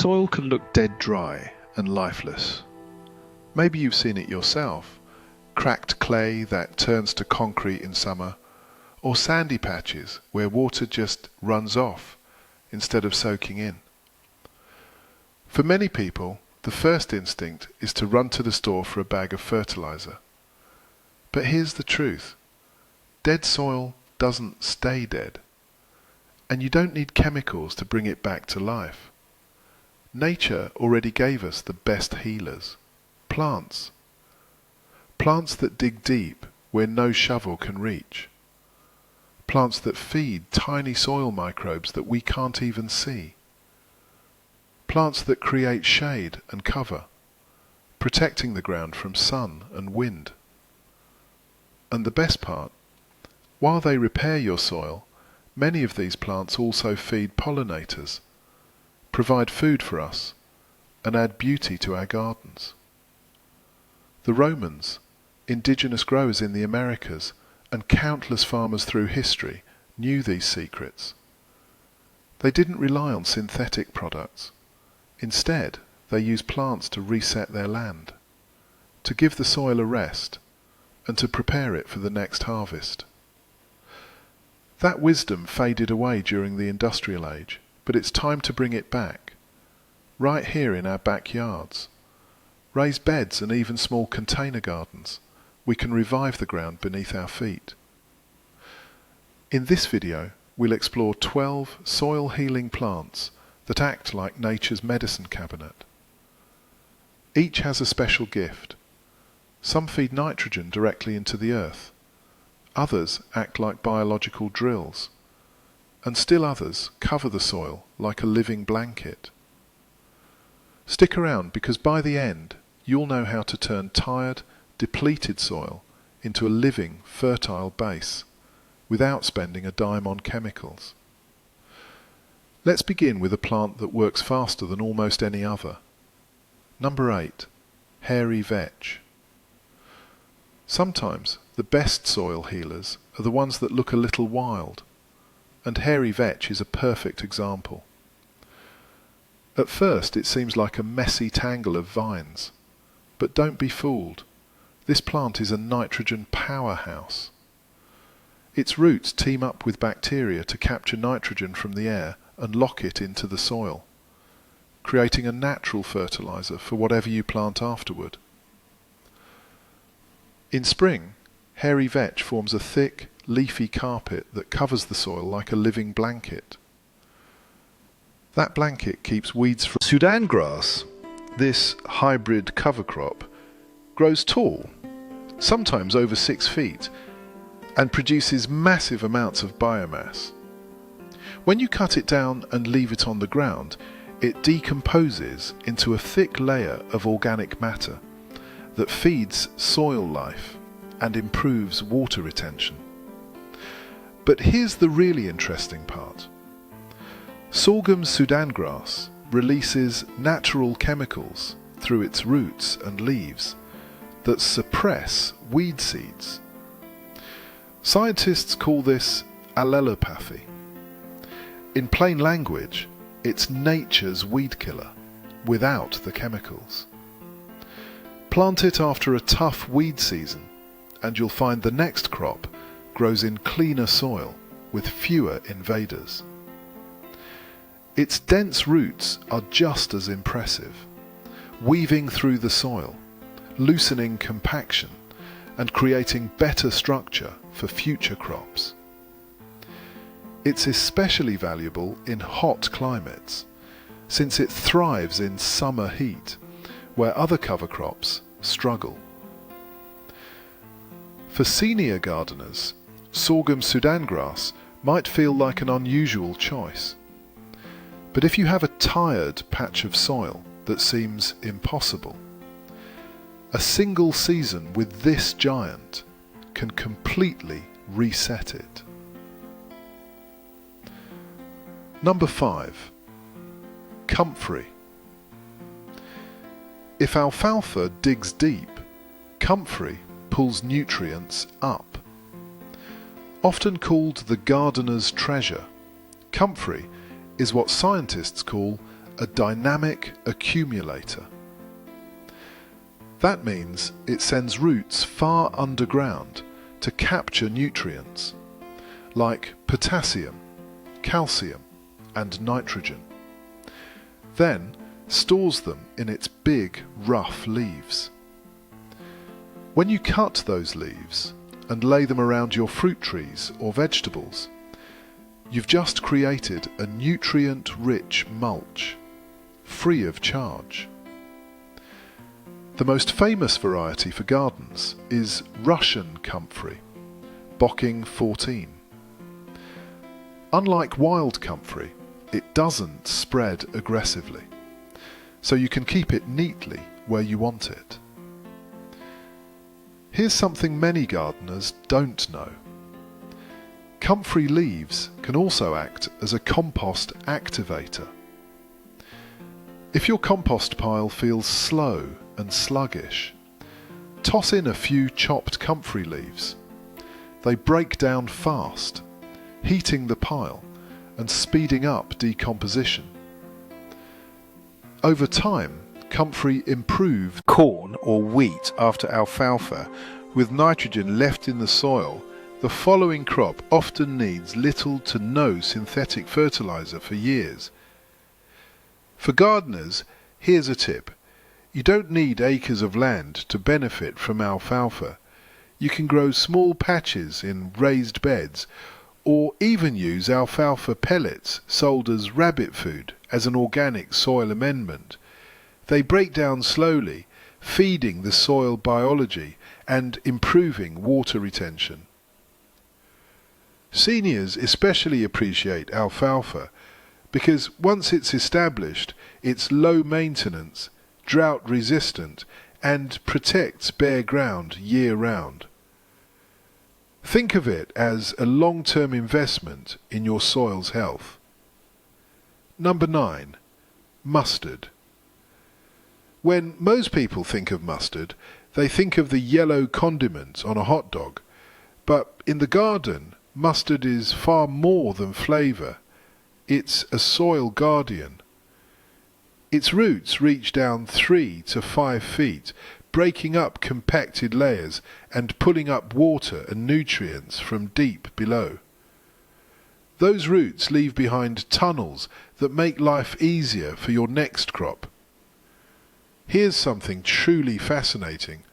Soil can look dead dry and lifeless. Maybe you've seen it yourself. Cracked clay that turns to concrete in summer, or sandy patches where water just runs off instead of soaking in. For many people, the first instinct is to run to the store for a bag of fertilizer. But here's the truth. Dead soil doesn't stay dead. And you don't need chemicals to bring it back to life. Nature already gave us the best healers. Plants. Plants that dig deep where no shovel can reach. Plants that feed tiny soil microbes that we can't even see. Plants that create shade and cover, protecting the ground from sun and wind. And the best part, while they repair your soil, many of these plants also feed pollinators, provide food for us, and add beauty to our gardens. The Romans, indigenous growers in the Americas, and countless farmers through history knew these secrets. They didn't rely on synthetic products. Instead, they used plants to reset their land, to give the soil a rest, and to prepare it for the next harvest. That wisdom faded away during the Industrial Age, but it's time to bring it back, right here in our backyards. Raised beds and even small container gardens, we can revive the ground beneath our feet. In this video, we'll explore 12 soil healing plants that act like nature's medicine cabinet. Each has a special gift. Some feed nitrogen directly into the earth. Others act like biological drills. And still others cover the soil like a living blanket. Stick around because by the end, you'll know how to turn tired, depleted soil into a living, fertile base without spending a dime on chemicals. Let's begin with a plant that works faster than almost any other. Number 8. Hairy vetch. Sometimes the best soil healers are the ones that look a little wild, and hairy vetch is a perfect example. At first it seems like a messy tangle of vines, but don't be fooled. This plant is a nitrogen powerhouse. Its roots team up with bacteria to capture nitrogen from the air and lock it into the soil, creating a natural fertilizer for whatever you plant afterward. In spring, hairy vetch forms a thick, leafy carpet that covers the soil like a living blanket. That blanket keeps weeds from Sudan grass. This hybrid cover crop grows tall, sometimes over 6 feet, and produces massive amounts of biomass. When you cut it down and leave it on the ground, it decomposes into a thick layer of organic matter that feeds soil life and improves water retention. But here's the really interesting part. Sorghum Sudan grass releases natural chemicals through its roots and leaves that suppress weed seeds. Scientists call this allelopathy. In plain language, it's nature's weed killer without the chemicals. Plant it after a tough weed season and you'll find the next crop grows in cleaner soil with fewer invaders. Its dense roots are just as impressive, weaving through the soil, loosening compaction, and creating better structure for future crops. It's especially valuable in hot climates, since it thrives in summer heat, where other cover crops struggle. For senior gardeners, sorghum Sudan grass might feel like an unusual choice. But if you have a tired patch of soil that seems impossible, a single season with this giant can completely reset it. Number 5. Comfrey. If alfalfa digs deep, comfrey pulls nutrients up. Often called the gardener's treasure, comfrey is what scientists call a dynamic accumulator. That means it sends roots far underground to capture nutrients like potassium, calcium, and nitrogen. Then stores them in its big, rough leaves. When you cut those leaves and lay them around your fruit trees or vegetables, you've just created a nutrient-rich mulch, free of charge. The most famous variety for gardens is Russian comfrey, Bocking 14. Unlike wild comfrey, it doesn't spread aggressively, so you can keep it neatly where you want it. Here's something many gardeners don't know. Comfrey leaves can also act as a compost activator. If your compost pile feels slow and sluggish, toss in a few chopped comfrey leaves. They break down fast, heating the pile and speeding up decomposition. Over time, comfrey improved corn or wheat after alfalfa with nitrogen left in the soil. The following crop often needs little to no synthetic fertilizer for years. For gardeners, here's a tip. You don't need acres of land to benefit from alfalfa. You can grow small patches in raised beds, or even use alfalfa pellets sold as rabbit food as an organic soil amendment. They break down slowly, feeding the soil biology and improving water retention. Seniors especially appreciate alfalfa because once it's established, it's low maintenance, drought resistant, and protects bare ground year round. Think of it as a long-term investment in your soil's health. Number 9. Mustard. When most people think of mustard, they think of the yellow condiment on a hot dog. But in the garden, mustard is far more than flavour. It's a soil guardian. Its roots reach down 3 to 5 feet, breaking up compacted layers and pulling up water and nutrients from deep below. Those roots leave behind tunnels that make life easier for your next crop. Here's something truly fascinating.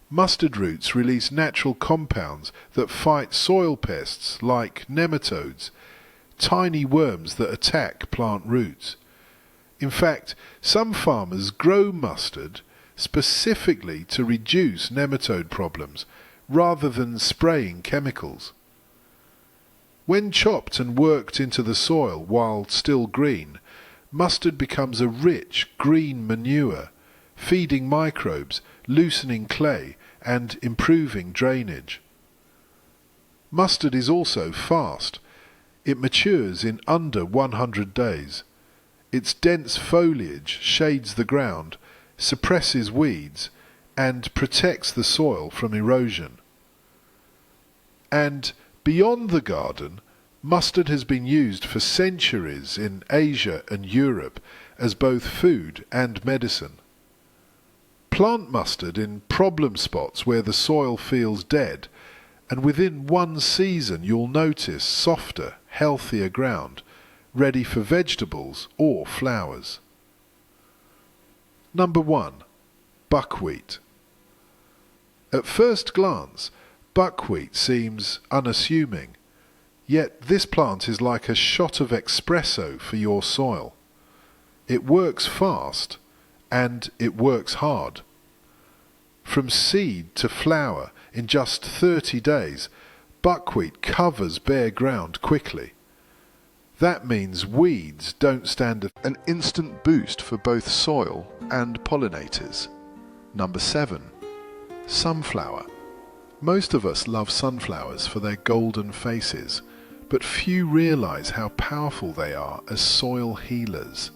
Mustard roots release natural compounds that fight soil pests like nematodes, tiny worms that attack plant roots. In fact, some farmers grow mustard specifically to reduce nematode problems rather than spraying chemicals. When chopped and worked into the soil while still green, mustard becomes a rich green manure, feeding microbes, loosening clay, and improving drainage. Mustard is also fast. It matures in under 100 days. Its dense foliage shades the ground, suppresses weeds, and protects the soil from erosion. And beyond the garden, mustard has been used for centuries in Asia and Europe as both food and medicine. Plant mustard in problem spots where the soil feels dead, and within one season you'll notice softer, healthier ground, ready for vegetables or flowers. Number 1. Buckwheat. At first glance, buckwheat seems unassuming, yet this plant is like a shot of espresso for your soil. It works fast, and it works hard. From seed to flower in just 30 days, buckwheat covers bare ground quickly. That means weeds don't stand an instant boost for both soil and pollinators. Number 7. Sunflower. Most of us love sunflowers for their golden faces, but few realize how powerful they are as soil healers.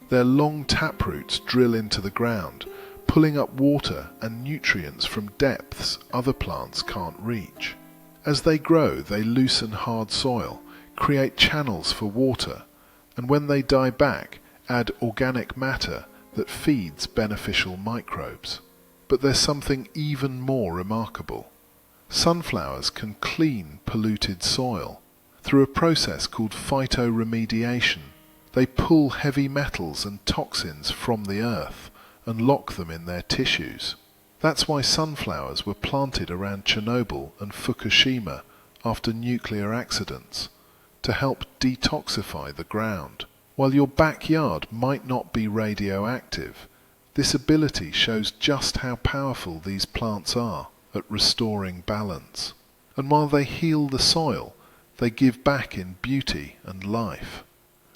Their long taproots drill into the ground, pulling up water and nutrients from depths other plants can't reach. As they grow, they loosen hard soil, create channels for water, and when they die back, add organic matter that feeds beneficial microbes. But there's something even more remarkable. Sunflowers can clean polluted soil. Through a process called phytoremediation, they pull heavy metals and toxins from the earth and lock them in their tissues. That's why sunflowers were planted around Chernobyl and Fukushima after nuclear accidents, to help detoxify the ground. While your backyard might not be radioactive, this ability shows just how powerful these plants are at restoring balance. And while they heal the soil, they give back in beauty and life.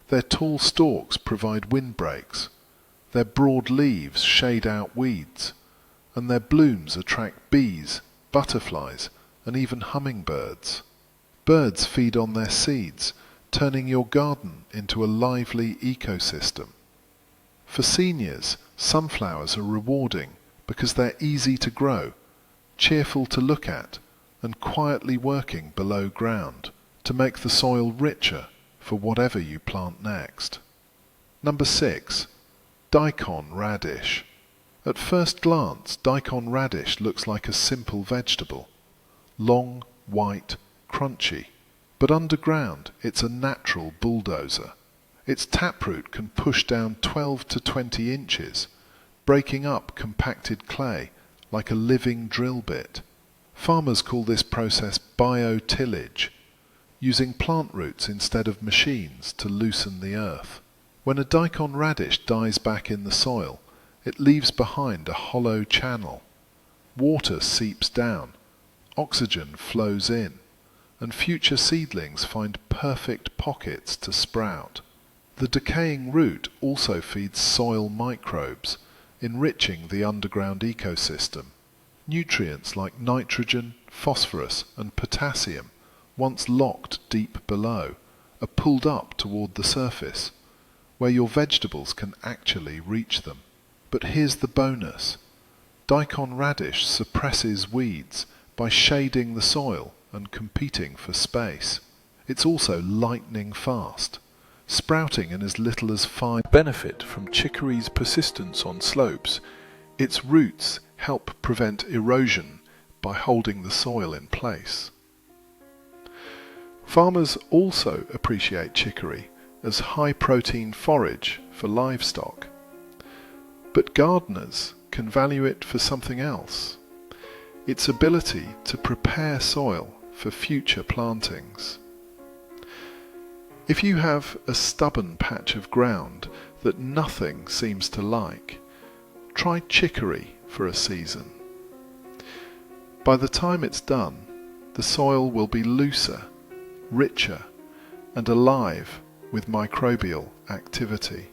Their tall stalks provide windbreaks, their broad leaves shade out weeds, and their blooms attract bees, butterflies, and even hummingbirds. Birds feed on their seeds, turning your garden into a lively ecosystem. For seniors, sunflowers are rewarding because they're easy to grow, cheerful to look at, and quietly working below ground to make the soil richer for whatever you plant next. Number 6. Daikon radish. At first glance, daikon radish looks like a simple vegetable. Long, white, crunchy. But underground, it's a natural bulldozer. Its taproot can push down 12 to 20 inches, breaking up compacted clay like a living drill bit. Farmers call this process biotillage, using plant roots instead of machines to loosen the earth. When a daikon radish dies back in the soil, it leaves behind a hollow channel. Water seeps down, oxygen flows in, and future seedlings find perfect pockets to sprout. The decaying root also feeds soil microbes, enriching the underground ecosystem. Nutrients like nitrogen, phosphorus, and potassium, once locked deep below, are pulled up toward the surface, where your vegetables can actually reach them. But here's the bonus. Daikon radish suppresses weeds by shading the soil and competing for space. It's also lightning fast, sprouting in as little as 5 benefit from chicory's persistence on slopes. Its roots help prevent erosion by holding the soil in place. Farmers also appreciate chicory as high-protein forage for livestock. But gardeners can value it for something else: its ability to prepare soil for future plantings. If you have a stubborn patch of ground that nothing seems to like, try chicory for a season. By the time it's done, the soil will be looser, richer, and alive with microbial activity.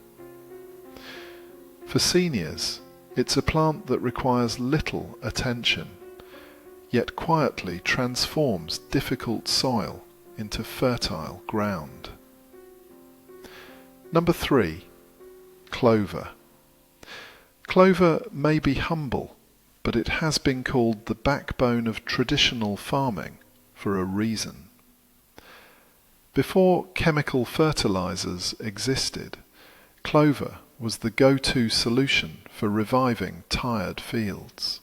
For seniors, it's a plant that requires little attention, yet quietly transforms difficult soil into fertile ground. Number 3. Clover. Clover may be humble, but it has been called the backbone of traditional farming for a reason. Before chemical fertilizers existed, clover was the go-to solution for reviving tired fields.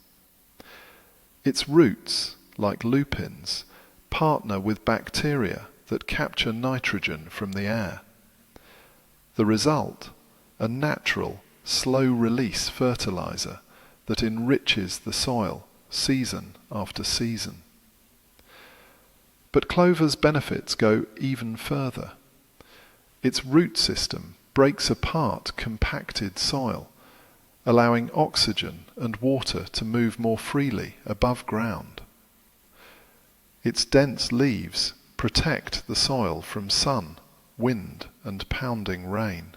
Its roots, like lupins, partner with bacteria that capture nitrogen from the air. The result, a natural, slow-release fertilizer that enriches the soil season after season. But clover's benefits go even further. Its root system breaks apart compacted soil, allowing oxygen and water to move more freely above ground. Its dense leaves protect the soil from sun, wind, and pounding rain.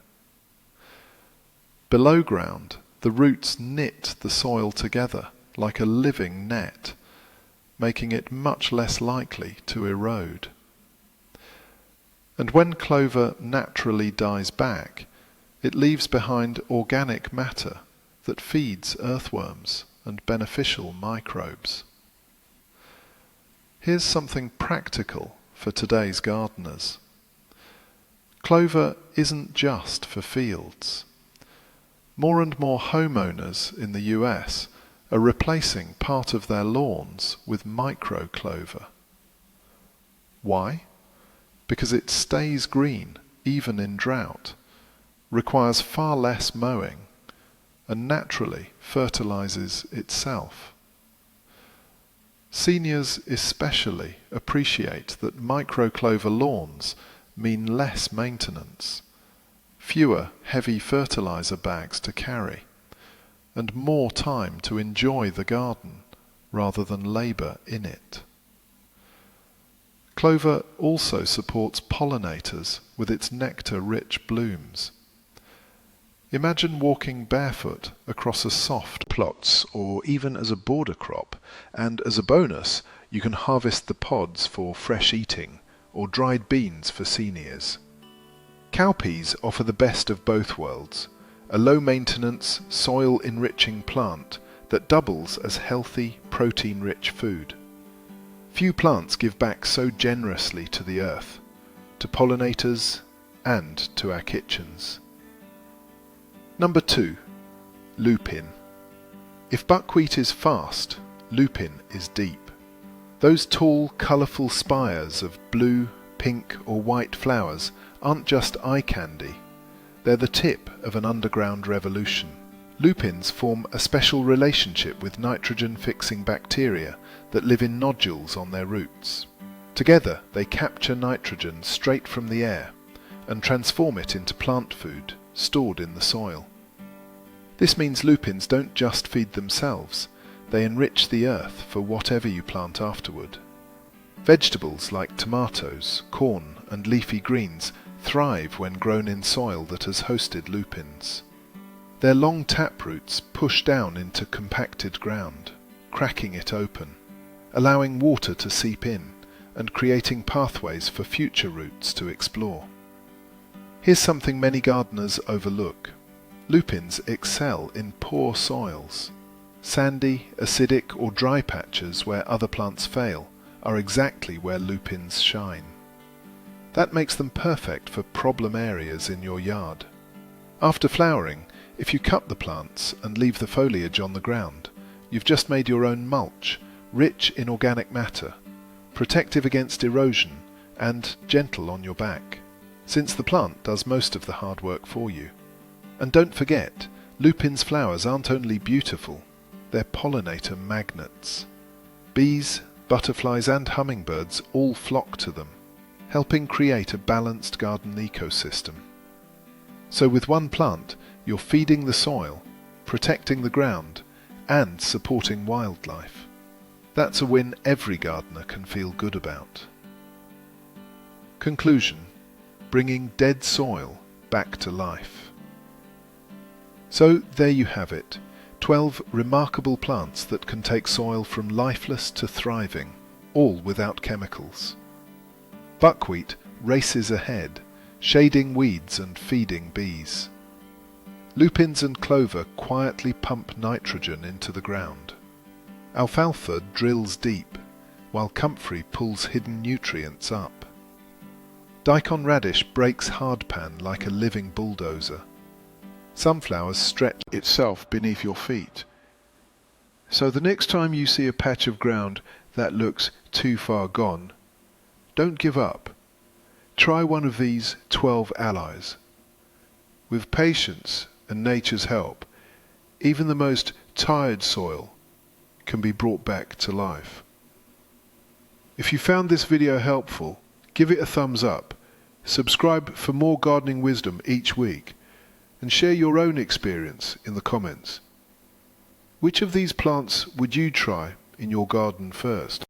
Below ground, the roots knit the soil together like a living net, making it much less likely to erode. And when clover naturally dies back, it leaves behind organic matter that feeds earthworms and beneficial microbes. Here's something practical for today's gardeners. Clover isn't just for fields. More and more homeowners in the US are replacing part of their lawns with microclover. Why? Because it stays green even in drought, requires far less mowing, and naturally fertilizes itself. Seniors especially appreciate that microclover lawns mean less maintenance, fewer heavy fertilizer bags to carry, and more time to enjoy the garden rather than labor in it. Clover also supports pollinators with its nectar-rich blooms. Imagine walking barefoot across a soft plots or even as a border crop, and as a bonus you can harvest the pods for fresh eating or dried beans for seniors. Cowpeas offer the best of both worlds, a low-maintenance, soil-enriching plant that doubles as healthy, protein-rich food. Few plants give back so generously to the earth, to pollinators, and to our kitchens. Number 2. Lupin. If buckwheat is fast, lupin is deep. Those tall, colourful spires of blue, pink or white flowers aren't just eye candy. They're the tip of an underground revolution. Lupins form a special relationship with nitrogen-fixing bacteria that live in nodules on their roots. Together they capture nitrogen straight from the air and transform it into plant food stored in the soil. This means lupins don't just feed themselves, they enrich the earth for whatever you plant afterward. Vegetables like tomatoes, corn and leafy greens thrive when grown in soil that has hosted lupins. Their long taproots push down into compacted ground, cracking it open, allowing water to seep in and creating pathways for future roots to explore. Here's something many gardeners overlook. Lupins excel in poor soils. Sandy, acidic or dry patches where other plants fail are exactly where lupins shine. That makes them perfect for problem areas in your yard. After flowering, if you cut the plants and leave the foliage on the ground, you've just made your own mulch, rich in organic matter, protective against erosion and gentle on your back, since the plant does most of the hard work for you. And don't forget, lupins' flowers aren't only beautiful, they're pollinator magnets. Bees, butterflies and hummingbirds all flock to them, helping create a balanced garden ecosystem. So with one plant, you're feeding the soil, protecting the ground, and supporting wildlife. That's a win every gardener can feel good about. Conclusion: bringing dead soil back to life. So there you have it, 12 remarkable plants that can take soil from lifeless to thriving, all without chemicals. Buckwheat races ahead, shading weeds and feeding bees. Lupins and clover quietly pump nitrogen into the ground. Alfalfa drills deep, while comfrey pulls hidden nutrients up. Daikon radish breaks hardpan like a living bulldozer. Sunflowers stretch itself beneath your feet. So the next time you see a patch of ground that looks too far gone, don't give up. Try one of these 12 allies. With patience and nature's help, even the most tired soil can be brought back to life. If you found this video helpful, give it a thumbs up, subscribe for more gardening wisdom each week, and share your own experience in the comments. Which of these plants would you try in your garden first?